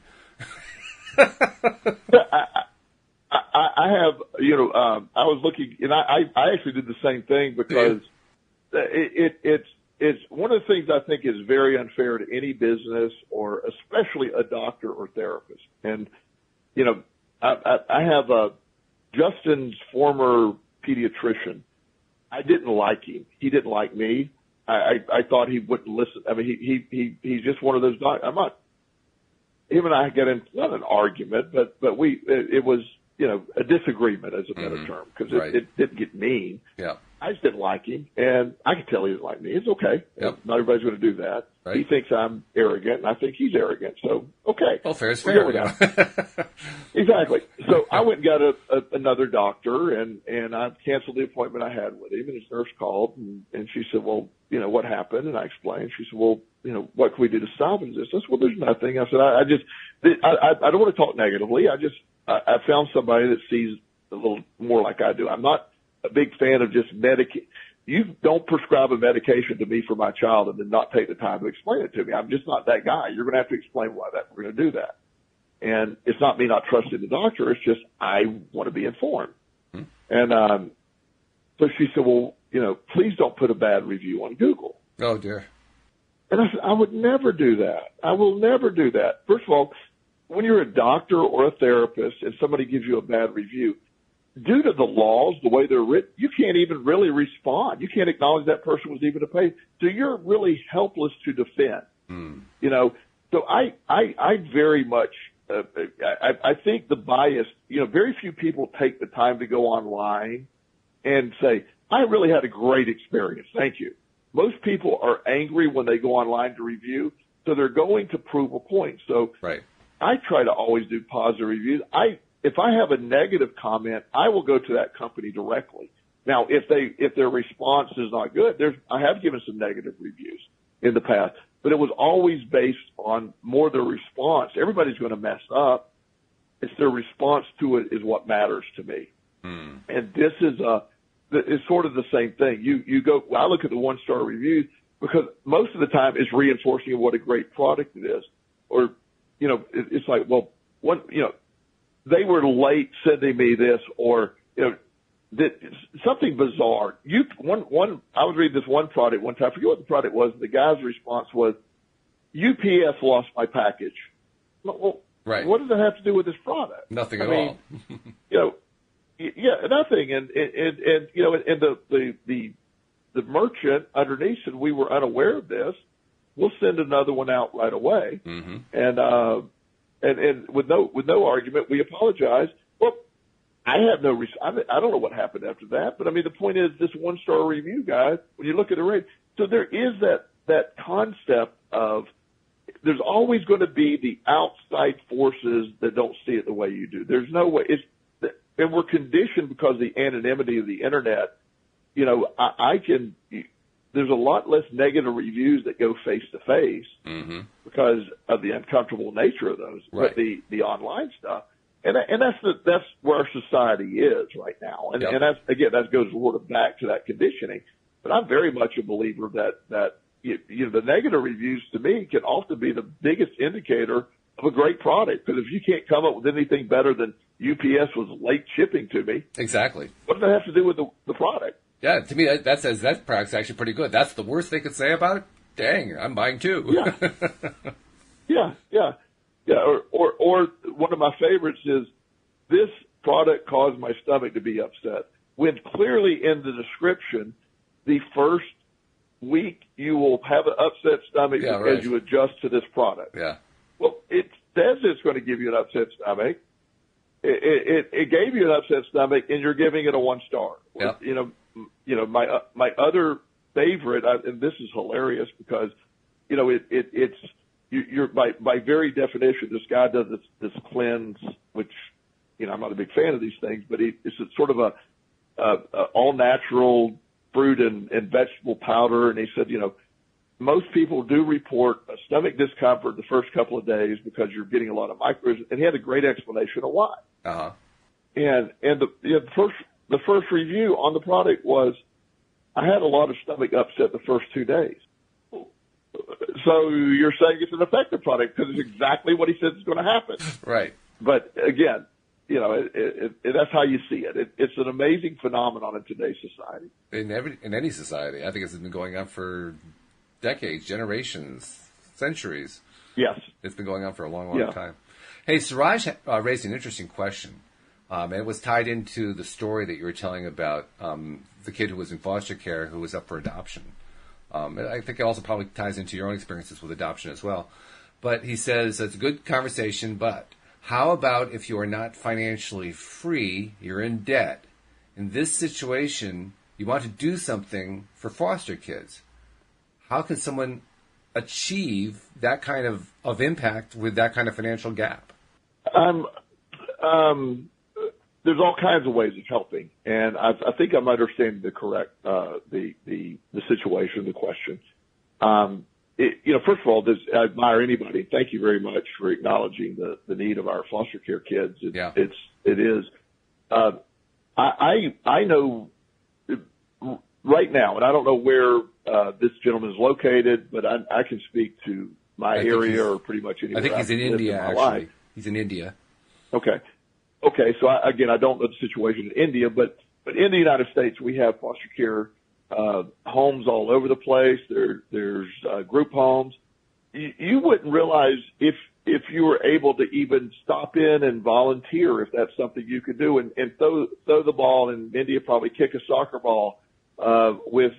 S2: I have, I was looking, and I actually did the same thing because it's one of the things I think is very unfair to any business, or especially a doctor or therapist. And, I have Justin's former pediatrician. I didn't like him. He didn't like me. I thought he wouldn't listen. I mean, he's just one of those doctors. Him and I got in, not an argument, but it was, a disagreement is a better term, because it didn't get mean.
S1: Yeah.
S2: I just didn't like him, and I could tell he didn't like me. It's okay.
S1: Yep.
S2: Not everybody's going to do that.
S1: Right.
S2: He thinks I'm arrogant, and I think he's arrogant. So, okay.
S1: Well, fair is fair.
S2: Exactly. So I went and got another doctor, and I canceled the appointment I had with him, and his nurse called, and she said, well, what happened? And I explained. She said, well, what can we do to salvage this? I said, well, there's nothing. I said, I don't want to talk negatively. I found somebody that sees a little more like I do. I'm not a big fan of just You don't prescribe a medication to me for my child and then not take the time to explain it to me. I'm just not that guy. You're going to have to explain why we're going to do that. And it's not me not trusting the doctor. It's just I want to be informed. Hmm. And so she said, well, please don't put a bad review on Google.
S1: Oh, dear.
S2: And I said, I would never do that. I will never do that. First of all, when you're a doctor or a therapist and somebody gives you a bad review, due to the laws, the way they're written, you can't even really respond. You can't acknowledge that person was even a patient. So you're really helpless to defend. Mm. So I very much, I think the bias, very few people take the time to go online and say, I really had a great experience. Thank you. Most people are angry when they go online to review, so they're going to prove a point. So
S1: right.
S2: I try to always do positive reviews. If I have a negative comment, I will go to that company directly. Now, if their response is not good, I have given some negative reviews in the past, but it was always based on more their response. Everybody's going to mess up. It's their response to it is what matters to me. Hmm. And this is it's sort of the same thing. I look at the 1-star reviews because most of the time it's reinforcing what a great product it is. Or, it's like, well, they were late sending me this, or, something bizarre. I was reading this one product one time. I forget what the product was. The guy's response was, UPS lost my package. Well,
S1: right.
S2: What does that have to do with this product?
S1: Nothing at all.
S2: Yeah, nothing. And the merchant underneath said, we were unaware of this. We'll send another one out right away. Mm-hmm. And with no argument, we apologize. Well, I have no, I don't know what happened after that, but I mean, the point is this 1-star review, guys, when you look at the rate, so there is that concept of there's always going to be the outside forces that don't see it the way you do. There's no way and we're conditioned because of the anonymity of the internet. There's a lot less negative reviews that go face to face because of the uncomfortable nature of those. Right. But the online stuff, and that's where our society is right now. And, and that goes sort of back to that conditioning. But I'm very much a believer that the negative reviews to me can often be the biggest indicator of a great product. Because if you can't come up with anything better than UPS was late shipping to me.
S1: Exactly.
S2: What does that have to do with the product?
S1: Yeah, to me, that says that product's actually pretty good. That's the worst they could say about it? Dang, I'm buying two.
S2: Yeah. Or one of my favorites is, this product caused my stomach to be upset. When clearly in the description, the first week you will have an upset stomach as you adjust to this product.
S1: Yeah.
S2: Well, it says it's going to give you an upset stomach. It gave you an upset stomach, and you're giving it a 1-star.
S1: Yep.
S2: My other favorite, and this is hilarious because, you're by very definition, this guy does this cleanse, which, I'm not a big fan of these things, but it's sort of a all natural fruit and vegetable powder. And he said, most people do report a stomach discomfort the first couple of days because you're getting a lot of microbes. And he had a great explanation of why.
S1: Uh-huh.
S2: And the first review on the product was, I had a lot of stomach upset the first 2 days. So you're saying it's an effective product because it's exactly what he said is going to happen.
S1: Right.
S2: But again, that's how you see it. It's an amazing phenomenon in today's society.
S1: In any society. I think it's been going on for decades, generations, centuries.
S2: Yes.
S1: It's been going on for a long, long time. Hey, Suraj raised an interesting question. And it was tied into the story that you were telling about the kid who was in foster care who was up for adoption. I think it also probably ties into your own experiences with adoption as well. But he says, it's a good conversation, but how about if you are not financially free, you're in debt? In this situation, you want to do something for foster kids. How can someone achieve that kind of impact with that kind of financial gap?
S2: There's all kinds of ways of helping, and I think I'm understanding the situation, the question. First of all, I admire anybody. Thank you very much for acknowledging the need of our foster care kids. It is. I know right now, and I don't know where this gentleman is located, but I can speak to my area or pretty much anywhere.
S1: I think he's in India, actually. He's in India.
S2: Okay, so I don't know the situation in India, but in the United States, we have foster care homes all over the place. There's group homes. You wouldn't realize if you were able to even stop in and volunteer, if that's something you could do, and throw the ball, in India probably kick a soccer ball with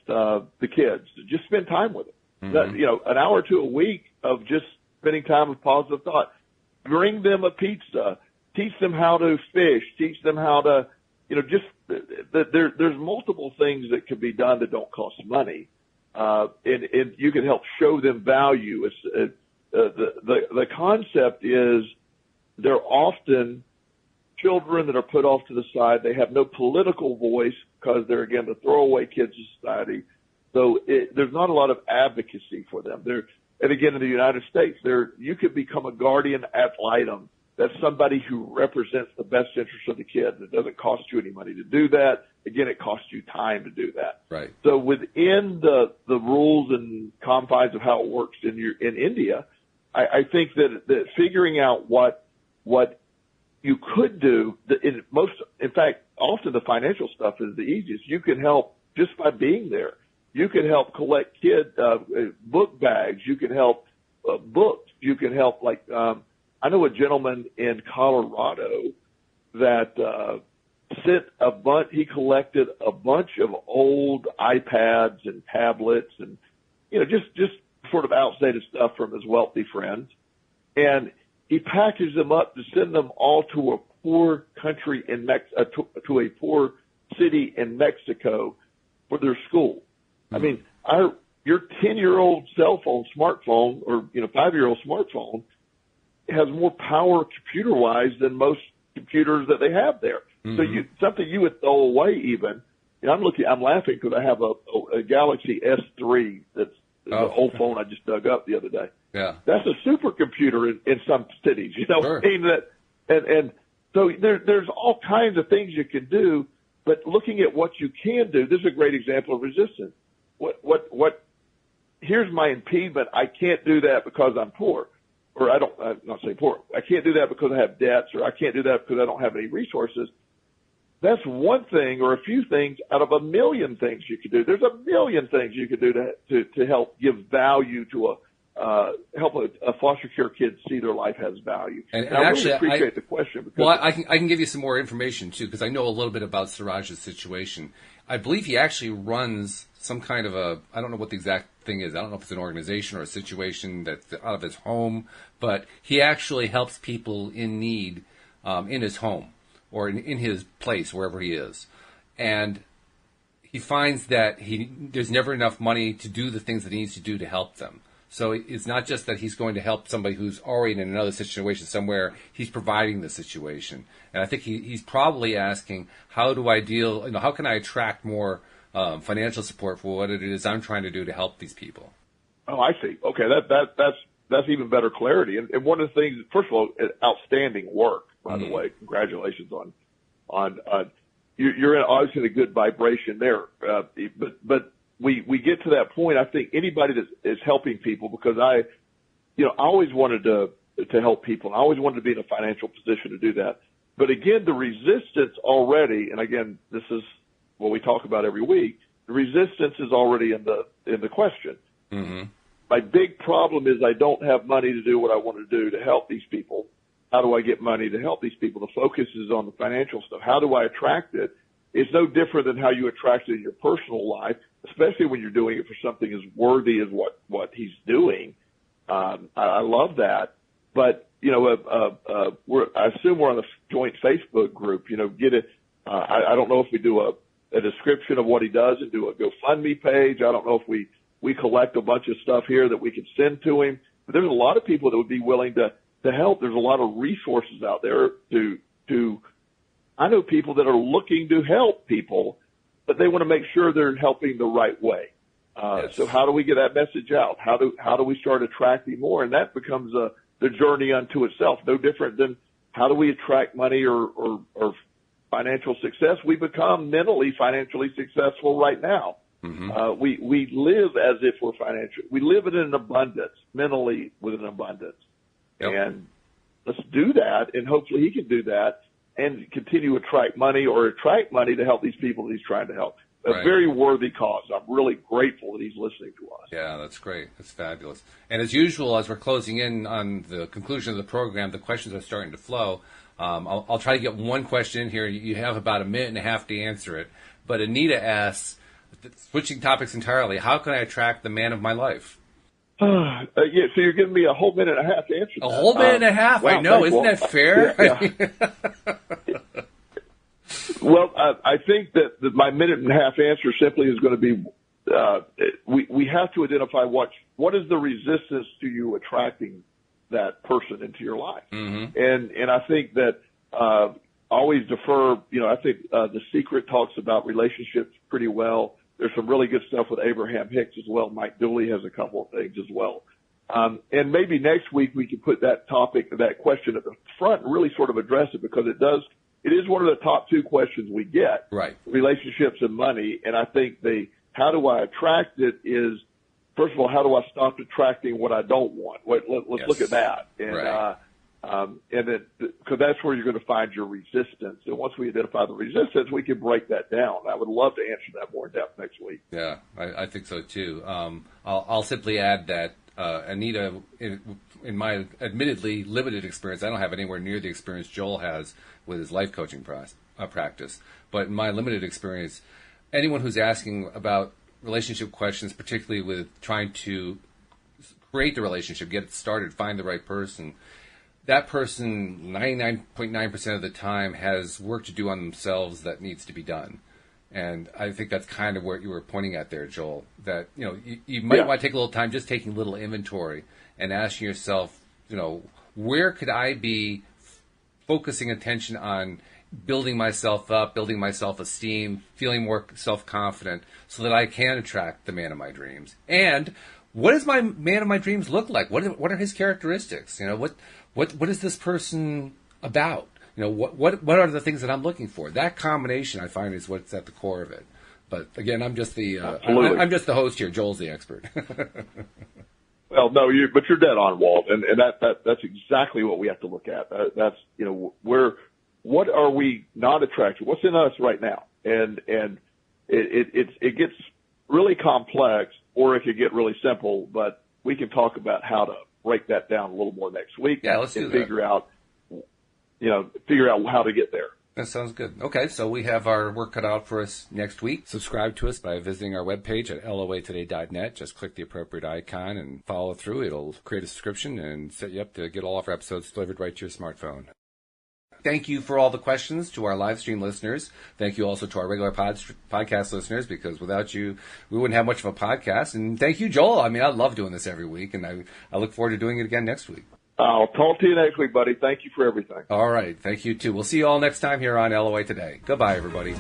S2: the kids. Just spend time with them. Mm-hmm. An hour or two a week of just spending time with positive thought. Bring them a pizza. Teach them how to fish. Teach them how to, there's multiple things that can be done that don't cost money. And you can help show them value. The concept is they're often children that are put off to the side. They have no political voice because they're, again, the throwaway kids of society. So there's not a lot of advocacy for them. And again, in the United States, you could become a guardian ad litem. That's somebody who represents the best interest of the kid. It doesn't cost you any money to do that. Again, it costs you time to do that.
S1: Right.
S2: So within the rules and confines of how it works in India, I think that figuring out what you could do, in fact, often the financial stuff is the easiest. You can help just by being there. You can help collect book bags. You can help books. You can help I know a gentleman in Colorado that he collected a bunch of old iPads and tablets and, just sort of outdated stuff from his wealthy friends. And he packaged them up to send them all to a poor country to a poor city in Mexico for their school. Mm-hmm. I mean, your 10-year-old smartphone, or 5-year-old smartphone has more power computer-wise than most computers that they have there. Mm-hmm. So something you would throw away even. I'm laughing because I have a Galaxy S3 that's an old phone I just dug up the other day.
S1: Yeah.
S2: That's a supercomputer in some cities,
S1: Sure.
S2: And so there's all kinds of things you can do, but looking at what you can do, this is a great example of resistance. Here's my impediment. I can't do that because I'm poor. Or I'm not saying poor. I can't do that because I have debts, or I can't do that because I don't have any resources. That's one thing or a few things out of a million things you could do. There's a million things you could do to help give value to help a foster care kid see their life has value.
S1: And
S2: I
S1: actually,
S2: really appreciate the question.
S1: Because I can give you some more information too, because I know a little bit about Suraj's situation. I believe he actually runs some kind of I don't know what the exact thing is. I don't know if it's an organization or a situation that's out of his home, but he actually helps people in need in his home or in his place, wherever he is. And he finds that there's never enough money to do the things that he needs to do to help them. So it's not just that he's going to help somebody who's already in another situation somewhere. He's providing the situation. And I think he's probably asking, how do I deal, how can I attract more financial support for what it is I'm trying to do to help these people?
S2: Oh, I see. Okay, that's even better clarity. And one of the things, first of all, outstanding work, by the way. Congratulations on you're obviously in a good vibration there. But we get to that point. I think anybody that is helping people, because I always wanted to help people. I always wanted to be in a financial position to do that. But again, the resistance already, and again, this is what we talk about every week. The resistance is already in the question. Mm-hmm. My big problem is I don't have money to do what I want to do to help these people. How do I get money to help these people? The focus is on the financial stuff. How do I attract it? It's no different than how you attract it in your personal life, especially when you're doing it for something as worthy as what he's doing. I love that. But, I assume we're on a joint Facebook group, get it. I don't know if we do a description of what he does and do a GoFundMe page. I don't know if we collect a bunch of stuff here that we can send to him. But there's a lot of people that would be willing to help. There's a lot of resources out there I know people that are looking to help people, but they want to make sure they're helping the right way. Yes. So how do we get that message out? How do we start attracting more? And that becomes the journey unto itself. No different than how do we attract money or financial success? We become mentally financially successful right now. Mm-hmm. We live as if we're financial. We live in an abundance, mentally with an abundance. Yep. And let's do that, and hopefully he can do that and continue to attract money to help these people that he's trying to help. A very worthy cause. I'm really grateful that he's listening to us.
S1: Yeah, that's great. That's fabulous. And as usual, as we're closing in on the conclusion of the program, the questions are starting to flow. I'll try to get one question in here. You have about a minute and a half to answer it. But Anita asks, switching topics entirely, how can I attract the man of my life?
S2: Yeah, so you're giving me a whole minute and a half to answer that.
S1: A whole minute and a half? Wow, I know. Isn't that fair?
S2: Yeah. Well, I think that my minute and a half answer simply is going to be we have to identify what is the resistance to you attracting that person into your life. Mm-hmm. And I think that always defer, I think The Secret talks about relationships pretty well. There's some really good stuff with Abraham Hicks as well. Mike Dooley has a couple of things as well. And maybe next week we can put that question at the front and really sort of address it, because it is one of the top two questions we get. Right. Relationships and money. And I think how do I attract it is, first of all, how do I stop attracting what I don't want? Let's look at that. And, right. And then, because that's where you're going to find your resistance. And once we identify the resistance, we can break that down. I would love to answer that more in depth next week.
S1: Yeah, I think so too. I'll simply add that, Anita, in my admittedly limited experience, I don't have anywhere near the experience Joel has with his life coaching practice. But in my limited experience, anyone who's asking about relationship questions, particularly with trying to create the relationship, get it started, find the right person, that person 99.9% of the time has work to do on themselves that needs to be done. And I think that's kind of what you were pointing at there, Joel, that, you might want to take a little time just taking a little inventory and asking yourself, where could I be focusing attention on building myself up, building my self-esteem, feeling more self-confident so that I can attract the man of my dreams. And what does my man of my dreams look like? What are his characteristics? What is this person about? What are the things that I'm looking for? That combination, I find, is what's at the core of it. But again, I'm just the I'm just the host here. Joel's the expert.
S2: Well, no, but you're dead on, Walt, and that's exactly what we have to look at. That's what are we not attracted? What's in us right now? And it gets really complex, or it could get really simple. But we can talk about how to break that down a little more next week.
S1: Yeah, let's do that.
S2: Figure out how to get there.
S1: That sounds good. Okay, so we have our work cut out for us next week. Subscribe to us by visiting our webpage at loatoday.net. Just click the appropriate icon and follow through. It'll create a subscription and set you up to get all of our episodes delivered right to your smartphone. Thank you for all the questions to our live stream listeners. Thank you also to our regular podcast listeners, because without you, we wouldn't have much of a podcast. And thank you, Joel. I mean, I love doing this every week, and I look forward to doing it again next week.
S2: I'll talk to you next week, buddy. Thank you for everything.
S1: All right. Thank you, too. We'll see you all next time here on LOA Today. Goodbye, everybody.